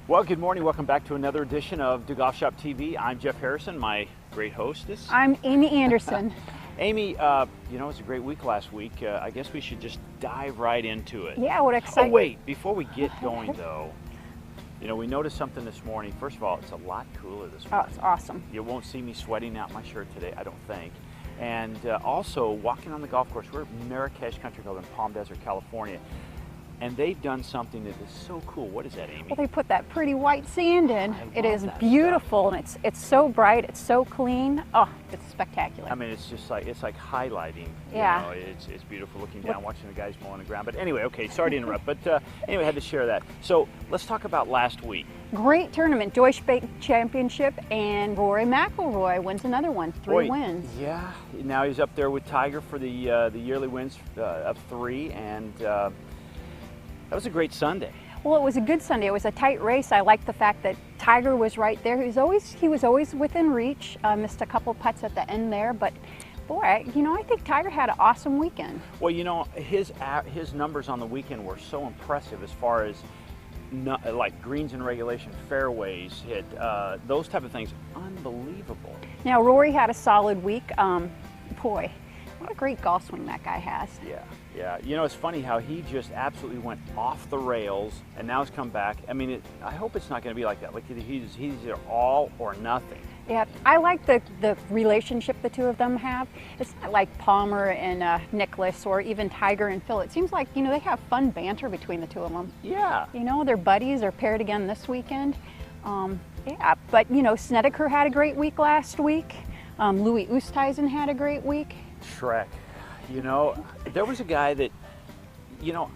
Well, good morning. Welcome back to another edition of Do Golf Shop TV. I'm Jeff Harrison, my great hostess. I'm Amy Anderson. Amy, you know, it was a great week last week. I guess we should just dive right into it. Yeah, what exciting. Oh, wait, before we get going, though, you know, we noticed something this morning. First of all, it's a lot cooler this morning. Oh, it's awesome. You won't see me sweating out my shirt today, I don't think. And also, walking on the golf course, we're at Marrakesh Country Club in Palm Desert, California. And they've done something that is so cool. What is that, Amy? Well, they put that pretty white sand in. It is that beautiful, and it's so bright, it's so clean. Oh, it's spectacular. I mean, it's just like, it's like highlighting. Yeah. You know, it's beautiful looking down, watching the guys mowing the ground. But anyway, okay, sorry to interrupt. But anyway, I had to share that. So let's talk about last week. Great tournament, Deutsche Bank Championship, and Rory McIlroy wins another one, 3 wins. Yeah, now he's up there with Tiger for the yearly wins of 3, and that was a great Sunday. Well, it was a good Sunday. It was a tight race. I liked the fact that Tiger was right there. He was always within reach. Missed a couple putts at the end there, but boy, you know, I think Tiger had an awesome weekend. Well, you know, his numbers on the weekend were so impressive as far as like greens in regulation, fairways hit, those type of things. Unbelievable. Now, Rory had a solid week. Boy, what a great golf swing that guy has. Yeah. Yeah, you know, it's funny how he just absolutely went off the rails and now he's come back. I mean, I hope it's not going to be like that. Like he's either all or nothing. Yeah, I like the relationship the two of them have. It's not like Palmer and Nicklaus or even Tiger and Phil. It seems like, you know, they have fun banter between the two of them. Yeah. You know, they're buddies. They're paired again this weekend. Yeah, but, you know, Snedeker had a great week last week. Louis Oosthuizen had a great week. Shrek. You know, there was a guy that, you know,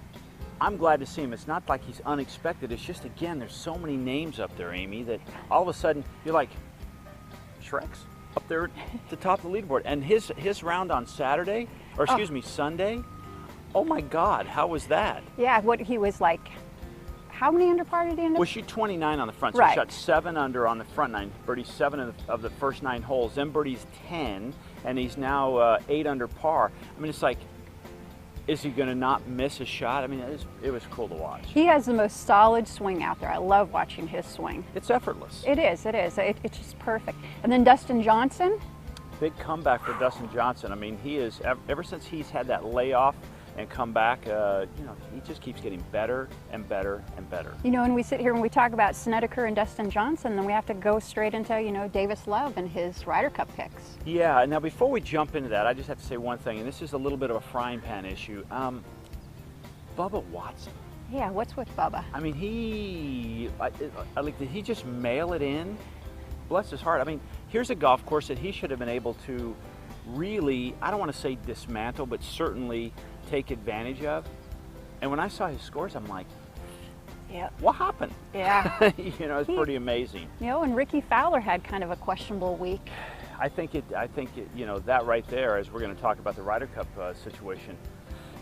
I'm glad to see him. It's not like he's unexpected. It's just, again, there's so many names up there, Amy, that all of a sudden you're like, Shrek's up there at the top of the leaderboard. And his round on Saturday, or excuse me, Sunday, oh my God, how was that? Yeah, what he was like, how many under par did he end up? Well, she 29 on the front, so right. He shot 7 under on the front 9, birdied 7 of the first 9 holes, then birdies 10, and he's now 8 under par. I mean, it's like, is he going to not miss a shot? I mean, it was cool to watch. He has the most solid swing out there. I love watching his swing. It's effortless. It is, it is. It's just perfect. And then Dustin Johnson. Big comeback for Dustin Johnson. I mean, he is, ever since he's had that layoff and come back, you know, he just keeps getting better and better and better. You know, when we sit here and we talk about Snedeker and Dustin Johnson, then we have to go straight into, you know, Davis Love and his Ryder Cup picks. Yeah, now before we jump into that, I just have to say one thing, and this is a little bit of a frying pan issue. Bubba Watson. Yeah, what's with Bubba? I mean, did he just mail it in? Bless his heart. I mean, here's a golf course that he should have been able to really, I don't want to say dismantle, but certainly take advantage of. And when I saw his scores, I'm like, yeah, what happened? Yeah. You know, it's pretty amazing. You know, and Ricky Fowler had kind of a questionable week. I think it, you know, that right there, as we're going to talk about the Ryder Cup situation,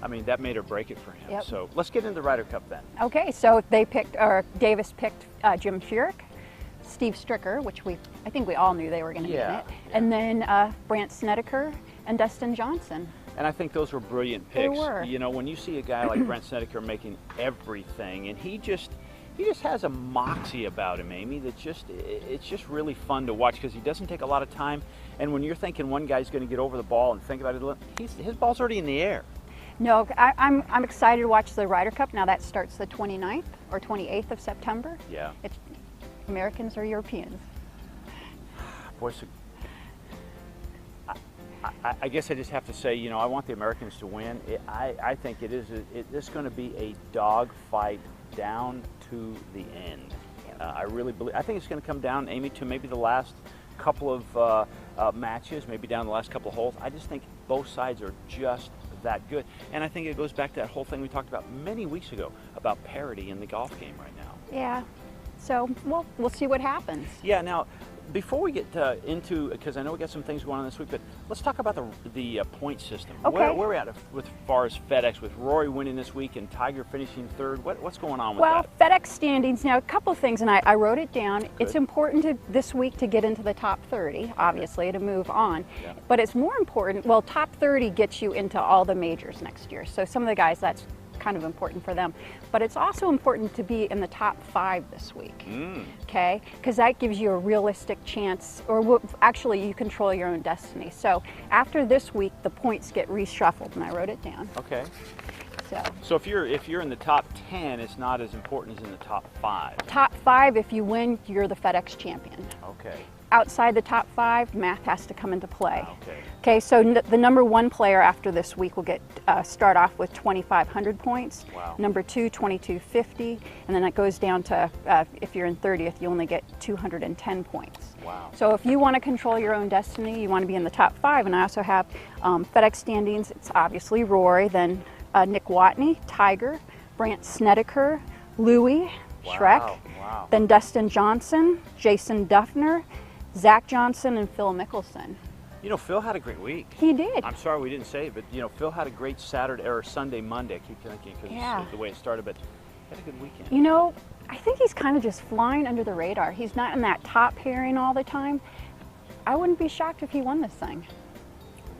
I mean, that made or break it for him. Yep. So let's get into the Ryder Cup then. Okay, so they picked, or Davis picked Jim Furyk, Steve Stricker, which I think we all knew they were going to be in it, and then Brandt Snedeker and Dustin Johnson. And I think those were brilliant picks. They were. You know, when you see a guy like Brandt Snedeker making everything, and he just has a moxie about him, Amy, that it's just really fun to watch because he doesn't take a lot of time. And when you're thinking one guy's going to get over the ball and think about it, his ball's already in the air. No, I'm excited to watch the Ryder Cup. Now that starts the 29th or 28th of September. Yeah. It's Americans or Europeans? Boy, so I guess I just have to say, you know, I want the Americans to win. I think it's going to be a dogfight down to the end. I really believe. I think it's going to come down, Amy, to maybe the last couple of matches, maybe down the last couple of holes. I just think both sides are just that good. And I think it goes back to that whole thing we talked about many weeks ago about parity in the golf game right now. Yeah. So we'll see what happens. Yeah. Now, before we get into, because I know we got some things going on this week, but let's talk about the point system. Okay. Where are we at with as far as FedEx, with Rory winning this week and Tiger finishing 3rd? What's going on with that? Well, FedEx Standings, now a couple of things, and I wrote it down. Good. It's important this week to get into the top 30, obviously, to move on. Yeah. But it's more important, well, top 30 gets you into all the majors next year. So some of the guys, that's kind of important for them. But it's also important to be in the top 5 this week, okay? Because that gives you a realistic chance, or actually you control your own destiny. So after this week, the points get reshuffled, and I wrote it down. Okay. So if you're in the top 10, it's not as important as in the top 5. Top 5, if you win, you're the FedEx champion. Okay. Outside the top 5, math has to come into play. Okay. Okay, so the number 1 player after this week will get start off with 2,500 points. Wow. Number 2, 2,250, and then it goes down to if you're in 30th, you only get 210 points. Wow. So if you want to control your own destiny, you want to be in the top 5. And I also have FedEx Standings. It's obviously Rory, then Nick Watney, Tiger, Brant Snedeker, Louie, Shrek, Wow. then Dustin Johnson, Jason Duffner, Zach Johnson, and Phil Mickelson. You know, Phil had a great week. He did. I'm sorry we didn't say it, but you know, Phil had a great Saturday or Sunday, Monday. I keep thinking because it's the way it started, but he had a good weekend. You know, I think he's kind of just flying under the radar. He's not in that top pairing all the time. I wouldn't be shocked if he won this thing.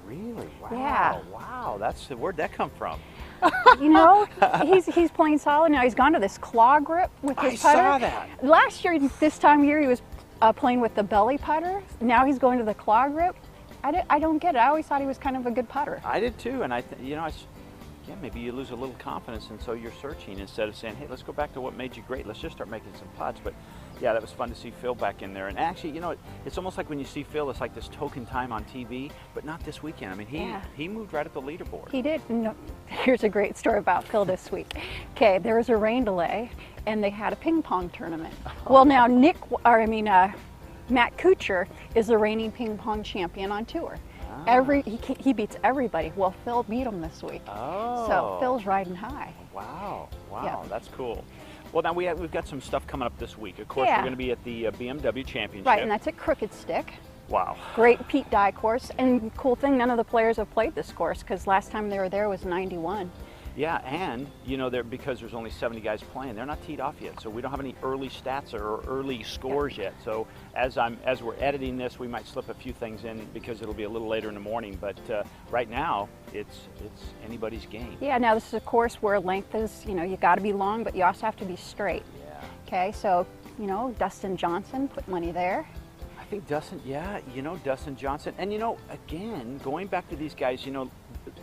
Really? Wow. Yeah. Wow. Where'd that come from? You know, he's playing solid now. He's gone to this claw grip with his putter. I saw that. Last year, this time of year, he was playing with the belly putter. Now he's going to the claw grip. I don't get it. I always thought he was kind of a good putter. I did too, and maybe you lose a little confidence, and so you're searching instead of saying, hey, let's go back to what made you great. Let's just start making some putts. But yeah, that was fun to see Phil back in there. And actually, you know, it's almost like when you see Phil, it's like this token time on TV, but not this weekend. I mean, he moved right up the leaderboard. He did. No, here's a great story about Phil this week. Okay, there was a rain delay, and they had a ping pong tournament. Well, now Matt Kuchar is the reigning ping pong champion on tour. He beats everybody. Well, Phil beat him this week. Oh. So Phil's riding high. Wow, Yeah. That's cool. Well, now we've got some stuff coming up this week. Of course, we're going to be at the BMW Championship. Right, and that's at Crooked Stick. Wow. Great Pete Dye course. And cool thing, none of the players have played this course because last time they were there was 91. Yeah, and you know, because there's only 70 guys playing, they're not teed off yet, so we don't have any early stats or early scores yet. So as we're editing this, we might slip a few things in because it'll be a little later in the morning. But right now, it's anybody's game. Yeah. Now this is a course where length is, you know, you got to be long, but you also have to be straight. Yeah. Okay. So you know, Dustin Johnson put money there. I think Dustin Johnson, and you know, again, going back to these guys, you know,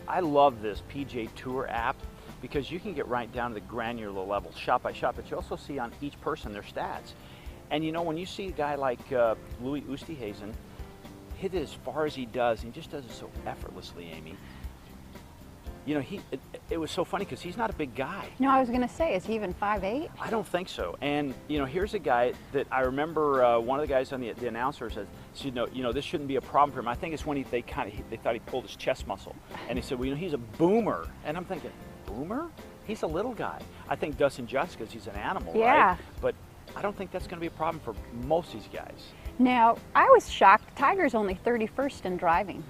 I love this PJ Tour app because you can get right down to the granular level, shot by shot, but you also see on each person their stats. And you know, when you see a guy like Louis Oosthuizen hit it as far as he does, and he just does it so effortlessly, Amy. You know, it was so funny because he's not a big guy. No, I was going to say, is he even 5'8"? I don't think so. And, you know, here's a guy that I remember one of the guys on the announcer said, you know, this shouldn't be a problem for him. I think it's when they thought he pulled his chest muscle. And he said, well, you know, he's a boomer. And I'm thinking, boomer? He's a little guy. I think Dustin Johnson, because he's an animal, right? But I don't think that's going to be a problem for most of these guys. Now, I was shocked. Tiger's only 31st in driving.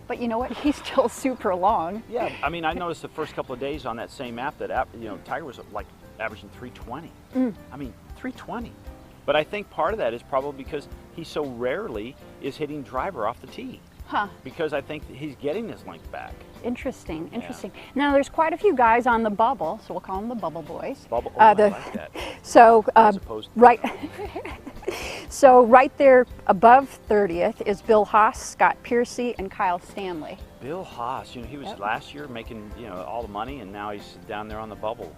But you know what? He's still super long. Yeah, I mean, I noticed the first couple of days on that same app that, you know, Tiger was like averaging 320. I mean, 320. But I think part of that is probably because he so rarely is hitting driver off the tee. Huh. Because I think he's getting his length back. Interesting, interesting. Yeah. Now, there's quite a few guys on the bubble, so we'll call them the Bubble Boys. Bubble, I like that. So, as opposed to right. So right there above 30th is Bill Haas, Scott Piercy, and Kyle Stanley. Bill Haas, you know, he was last year making, you know, all the money, and now he's down there on the bubble.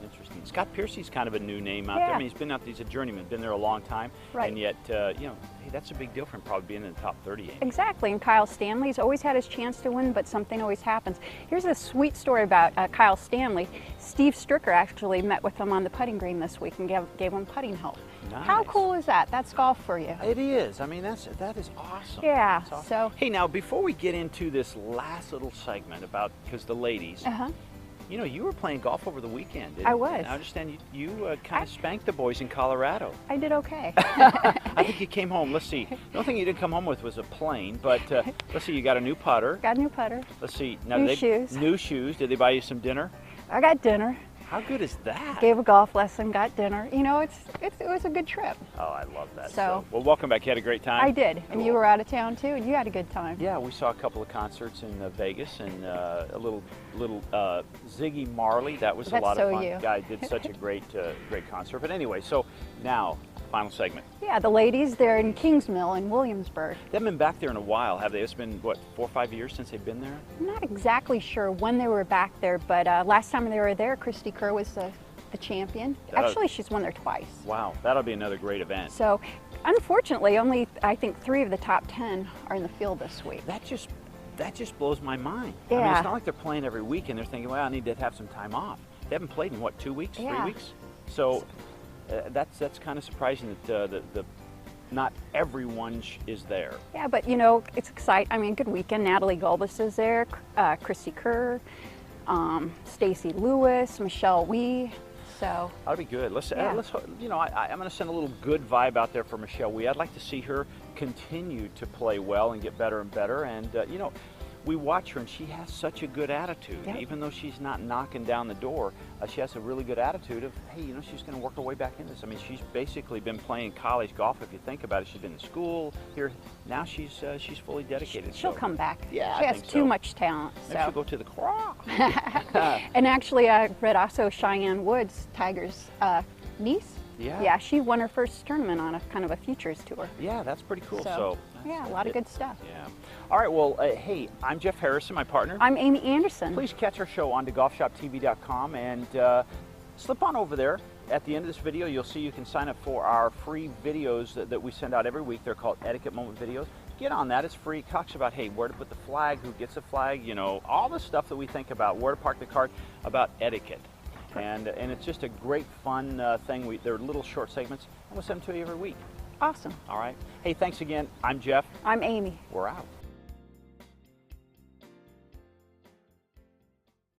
Interesting. Scott Piercy's kind of a new name out there. I mean, he's a journeyman, been there a long time, and yet, you know, hey, that's a big deal for him probably being in the top 30. Exactly, and Kyle Stanley's always had his chance to win, but something always happens. Here's a sweet story about Kyle Stanley. Steve Stricker actually met with him on the putting green this week and gave him putting help. Nice. How cool is that? That's golf for you. It is. I mean, that is awesome. Yeah. Awesome. So. Hey, now before we get into this last little segment about because the ladies. You know, you were playing golf over the weekend. I was. I understand you kind of spanked the boys in Colorado. I did okay. I think you came home. Let's see. The only thing you didn't come home with was a plane, but let's see. You got a new putter. Got a new putter. Let's see. Now new shoes. New shoes. Did they buy you some dinner? I got dinner. How good is that? Gave a golf lesson, got dinner. You know, it was a good trip. Oh, I love that. So well, welcome back. You had a great time? I did. Cool. And you were out of town too, and you had a good time. Yeah, we saw a couple of concerts in Vegas, and a little Ziggy Marley. That was a lot of fun. You. Guy did such a great concert. But anyway, so now, final segment. Yeah, the ladies, they're in Kingsmill in Williamsburg. They haven't been back there in a while, have they? It's been, what, 4 or 5 years since they've been there? I'm not exactly sure when they were back there, but last time they were there, Christy Kerr was the champion. Actually, she's won there twice. Wow, that'll be another great event. So, unfortunately, only, I think, 3 of the top 10 are in the field this week. That just blows my mind. Yeah. I mean, it's not like they're playing every week and they're thinking, well, I need to have some time off. They haven't played in, what, 2 weeks, 3 weeks? So that's kind of surprising that not everyone is there. Yeah, but you know, it's exciting. I mean, good weekend. Natalie Gulbis is there, Christy Kerr, Stacy Lewis, Michelle Wee. So that'll be good. Let's you know, I'm going to send a little good vibe out there for Michelle Wee. I'd like to see her continue to play well and get better and better. And you know, we watch her and she has such a good attitude. Yep. Even though she's not knocking down the door, she has a really good attitude of, hey, you know, she's going to work her way back into this. I mean, she's basically been playing college golf. If you think about it, she's been in school here. Now she's fully dedicated. She'll come back. Yeah, she has too much talent. Maybe she'll go to the cross. And actually, I read also Cheyenne Woods, Tiger's niece. Yeah, she won her first tournament on a kind of a futures tour. Yeah, that's pretty cool. So yeah, a lot of good stuff. Yeah. All right, well, hey, I'm Jeff Harrison, my partner. I'm Amy Anderson. Please catch our show on golfshoptv.com and slip on over there. At the end of this video, you'll see you can sign up for our free videos that we send out every week. They're called Etiquette Moment videos. Get on that. It's free. It talks about, hey, where to put the flag, who gets the flag, you know, all the stuff that we think about, where to park the cart, about etiquette. And it's just a great, fun thing. They're little short segments, and we'll send them to you every week. Awesome. All right. Hey, thanks again. I'm Jeff. I'm Amy. We're out.